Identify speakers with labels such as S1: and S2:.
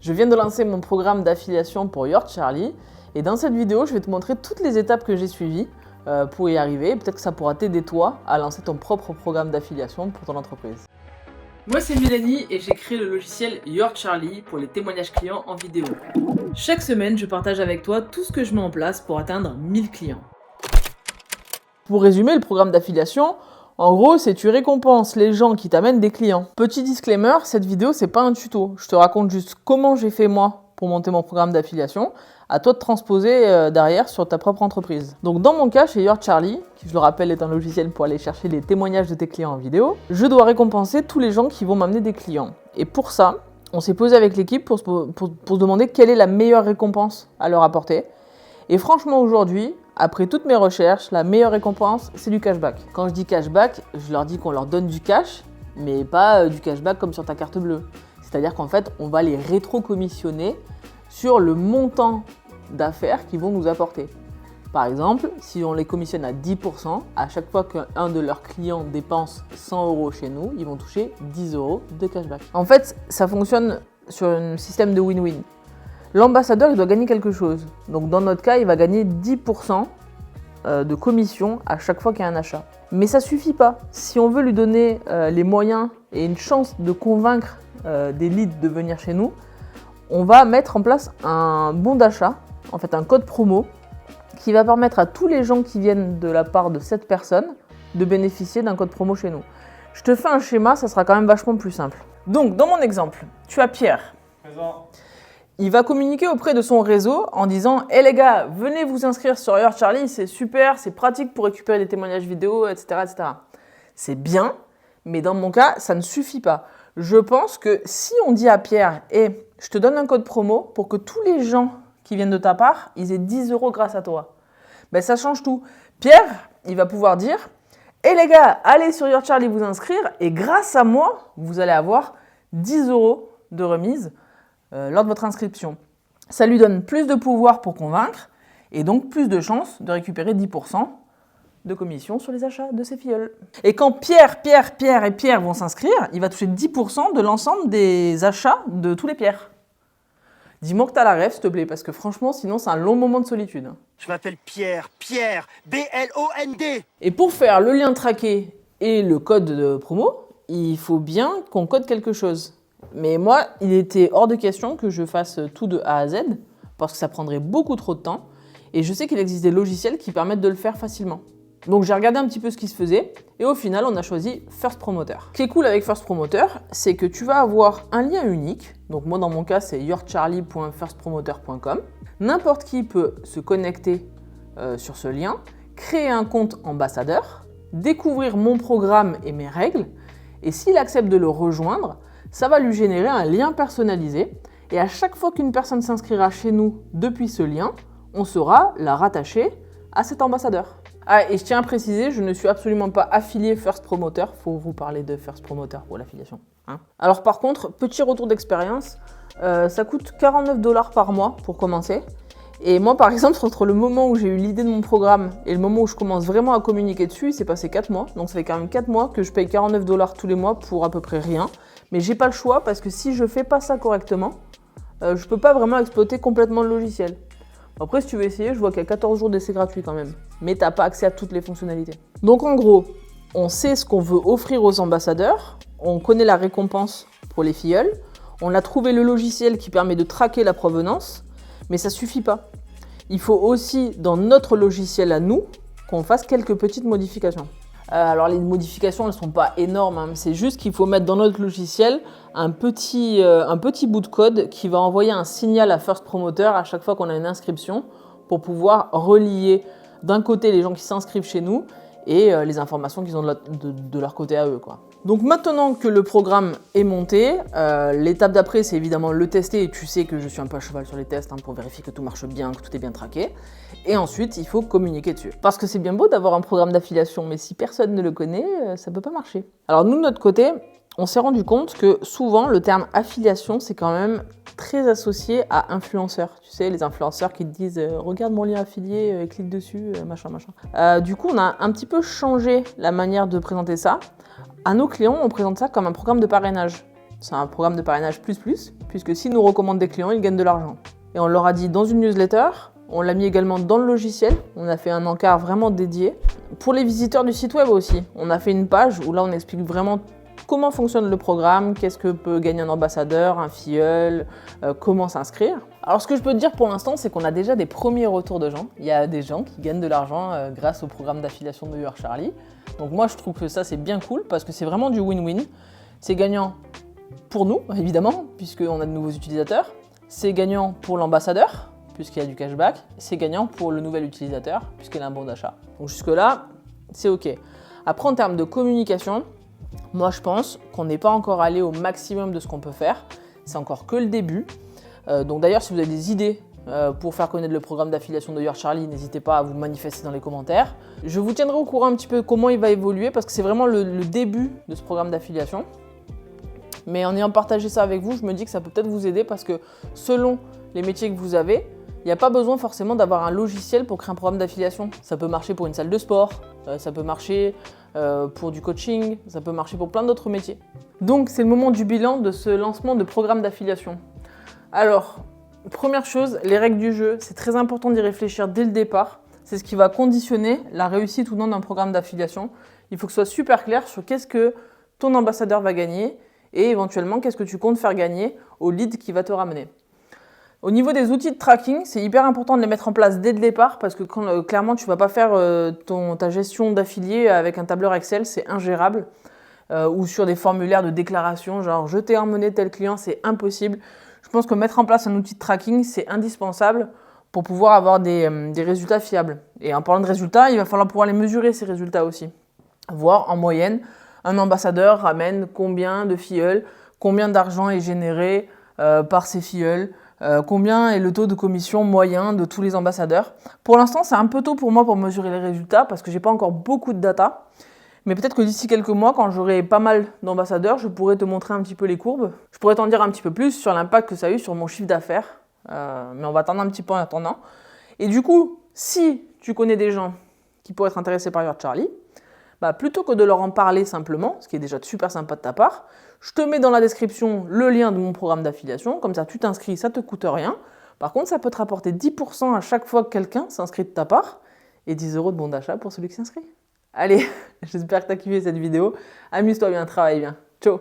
S1: Je viens de lancer mon programme d'affiliation pour Your Charlie et dans cette vidéo, je vais te montrer toutes les étapes que j'ai suivies pour y arriver. Peut-être que ça pourra t'aider toi à lancer ton propre programme d'affiliation pour ton entreprise. Moi c'est Mélanie et j'ai créé le logiciel Your Charlie pour les témoignages clients en vidéo. Chaque semaine, je partage avec toi tout ce que je mets en place pour atteindre 1000 clients. Pour résumer le programme d'affiliation, en gros, c'est tu récompenses les gens qui t'amènent des clients. Petit disclaimer, cette vidéo, c'est pas un tuto. Je te raconte juste comment j'ai fait moi pour monter mon programme d'affiliation. À toi de transposer derrière sur ta propre entreprise. Donc dans mon cas, chez Your Charlie, qui je le rappelle est un logiciel pour aller chercher les témoignages de tes clients en vidéo, je dois récompenser tous les gens qui vont m'amener des clients. Et pour ça, on s'est posé avec l'équipe pour se demander quelle est la meilleure récompense à leur apporter. Et franchement aujourd'hui, après toutes mes recherches, la meilleure récompense, c'est du cashback. Quand je dis cashback, je leur dis qu'on leur donne du cash, mais pas du cashback comme sur ta carte bleue. C'est-à-dire qu'en fait, on va les rétro-commissionner sur le montant d'affaires qu'ils vont nous apporter. Par exemple, si on les commissionne à 10%, à chaque fois qu'un de leurs clients dépense 100 € chez nous, ils vont toucher 10 € de cashback. En fait, ça fonctionne sur un système de win-win. L'ambassadeur, il doit gagner quelque chose. Donc dans notre cas, il va gagner 10% de commission à chaque fois qu'il y a un achat. Mais ça suffit pas. Si on veut lui donner les moyens et une chance de convaincre des leads de venir chez nous, on va mettre en place un bon d'achat, en fait un code promo, qui va permettre à tous les gens qui viennent de la part de cette personne de bénéficier d'un code promo chez nous. Je te fais un schéma, ça sera quand même vachement plus simple. Donc dans mon exemple, tu as Pierre.
S2: Présent.
S1: Il va communiquer auprès de son réseau en disant « Hey les gars, venez vous inscrire sur Your Charlie, c'est super, c'est pratique pour récupérer des témoignages vidéo, etc. etc. » C'est bien, mais dans mon cas, ça ne suffit pas. Je pense que si on dit à Pierre « Hey, je te donne un code promo pour que tous les gens qui viennent de ta part, ils aient 10 € grâce à toi. » Ben ça change tout. Pierre, il va pouvoir dire « Hey les gars, allez sur Your Charlie vous inscrire et grâce à moi, vous allez avoir 10 € de remise lors de votre inscription. » Ça lui donne plus de pouvoir pour convaincre et donc plus de chances de récupérer 10% de commission sur les achats de ses filleuls. Et quand Pierre et Pierre vont s'inscrire, il va toucher 10% de l'ensemble des achats de tous les Pierres. Dis-moi que t'as la rêve, s'il te plaît, parce que franchement, sinon c'est un long moment de solitude.
S2: Je m'appelle Pierre, B-L-O-N-D.
S1: Et pour faire le lien traqué et le code de promo, il faut bien qu'on code quelque chose. Mais moi, il était hors de question que je fasse tout de A à Z, parce que ça prendrait beaucoup trop de temps. Et je sais qu'il existe des logiciels qui permettent de le faire facilement. Donc j'ai regardé un petit peu ce qui se faisait, et au final, on a choisi First Promoter. Ce qui est cool avec First Promoter, c'est que tu vas avoir un lien unique. Donc moi, dans mon cas, c'est yourcharlie.firstpromoter.com. N'importe qui peut se connecter sur ce lien, créer un compte ambassadeur, découvrir mon programme et mes règles, et s'il accepte de le rejoindre, ça va lui générer un lien personnalisé et à chaque fois qu'une personne s'inscrira chez nous depuis ce lien, on saura la rattacher à cet ambassadeur. Ah, et je tiens à préciser, je ne suis absolument pas affilié First Promoter, faut vous parler de First Promoter pour l'affiliation. Hein. Alors par contre, petit retour d'expérience, ça coûte 49 $ par mois pour commencer. Et moi par exemple, entre le moment où j'ai eu l'idée de mon programme et le moment où je commence vraiment à communiquer dessus, il s'est passé 4 mois. Donc ça fait quand même 4 mois que je paye 49 $ tous les mois pour à peu près rien. Mais j'ai pas le choix parce que si je fais pas ça correctement, je peux pas vraiment exploiter complètement le logiciel. Après, si tu veux essayer, je vois qu'il y a 14 jours d'essai gratuit quand même. Mais t'as pas accès à toutes les fonctionnalités. Donc en gros, on sait ce qu'on veut offrir aux ambassadeurs, on connaît la récompense pour les filleuls, on a trouvé le logiciel qui permet de traquer la provenance, mais ça suffit pas. Il faut aussi, dans notre logiciel à nous, qu'on fasse quelques petites modifications. Alors les modifications, elles ne sont pas énormes, hein, c'est juste qu'il faut mettre dans notre logiciel un petit bout de code qui va envoyer un signal à First Promoter à chaque fois qu'on a une inscription pour pouvoir relier d'un côté les gens qui s'inscrivent chez nous et les informations qu'ils ont de leur côté à eux, quoi. Donc maintenant que le programme est monté, l'étape d'après c'est évidemment le tester et tu sais que je suis un peu à cheval sur les tests pour vérifier que tout marche bien, que tout est bien traqué. Et ensuite il faut communiquer dessus. Parce que c'est bien beau d'avoir un programme d'affiliation, mais si personne ne le connaît, ça peut pas marcher. Alors nous de notre côté, on s'est rendu compte que souvent le terme affiliation c'est quand même très associé à influenceurs. Tu sais, les influenceurs qui te disent regarde mon lien affilié, clique dessus, machin. Du coup on a un petit peu changé la manière de présenter ça. À nos clients, on présente ça comme un programme de parrainage. C'est un programme de parrainage plus, puisque s'ils nous recommandent des clients, ils gagnent de l'argent. Et on leur a dit dans une newsletter, on l'a mis également dans le logiciel, on a fait un encart vraiment dédié. Pour les visiteurs du site web aussi, on a fait une page où là on explique vraiment comment fonctionne le programme, qu'est-ce que peut gagner un ambassadeur, un filleul, comment s'inscrire. Alors ce que je peux te dire pour l'instant, c'est qu'on a déjà des premiers retours de gens. Il y a des gens qui gagnent de l'argent grâce au programme d'affiliation de Your Charlie. Donc moi je trouve que ça c'est bien cool parce que c'est vraiment du win-win. C'est gagnant pour nous, évidemment, puisqu'on a de nouveaux utilisateurs. C'est gagnant pour l'ambassadeur, puisqu'il y a du cashback. C'est gagnant pour le nouvel utilisateur, puisqu'il a un bon d'achat. Donc jusque-là, c'est OK. Après, en termes de communication, moi je pense qu'on n'est pas encore allé au maximum de ce qu'on peut faire. C'est encore que le début. Donc d'ailleurs, si vous avez des idées pour faire connaître le programme d'affiliation de Your Charlie, n'hésitez pas à vous manifester dans les commentaires. Je vous tiendrai au courant un petit peu comment il va évoluer, parce que c'est vraiment le début de ce programme d'affiliation. Mais en ayant partagé ça avec vous, je me dis que ça peut peut-être vous aider parce que selon les métiers que vous avez, il n'y a pas besoin forcément d'avoir un logiciel pour créer un programme d'affiliation. Ça peut marcher pour une salle de sport, ça peut marcher pour du coaching, ça peut marcher pour plein d'autres métiers. Donc c'est le moment du bilan de ce lancement de programme d'affiliation. Alors, première chose, les règles du jeu, c'est très important d'y réfléchir dès le départ. C'est ce qui va conditionner la réussite ou non d'un programme d'affiliation. Il faut que ce soit super clair sur qu'est-ce que ton ambassadeur va gagner et éventuellement qu'est-ce que tu comptes faire gagner au lead qui va te ramener. Au niveau des outils de tracking, c'est hyper important de les mettre en place dès le départ parce que clairement tu ne vas pas faire ta gestion d'affiliés avec un tableur Excel, c'est ingérable. Ou sur des formulaires de déclaration, genre je t'ai emmené tel client, c'est impossible. Je pense que mettre en place un outil de tracking, c'est indispensable pour pouvoir avoir des résultats fiables. Et en parlant de résultats, il va falloir pouvoir les mesurer, ces résultats aussi. Voir en moyenne, un ambassadeur ramène combien de filleuls, combien d'argent est généré par ces filleuls, combien est le taux de commission moyen de tous les ambassadeurs. Pour l'instant, c'est un peu tôt pour moi pour mesurer les résultats parce que j'ai pas encore beaucoup de data. Mais peut-être que d'ici quelques mois, quand j'aurai pas mal d'ambassadeurs, je pourrai te montrer un petit peu les courbes. Je pourrais t'en dire un petit peu plus sur l'impact que ça a eu sur mon chiffre d'affaires. Mais on va attendre un petit peu en attendant. Et du coup, si tu connais des gens qui pourraient être intéressés par Your Charlie, plutôt que de leur en parler simplement, ce qui est déjà super sympa de ta part, je te mets dans la description le lien de mon programme d'affiliation. Comme ça, tu t'inscris, ça ne te coûte rien. Par contre, ça peut te rapporter 10% à chaque fois que quelqu'un s'inscrit de ta part et 10 € de bon d'achat pour celui qui s'inscrit. Allez, j'espère que tu as kiffé cette vidéo. Amuse-toi bien, travaille bien. Ciao!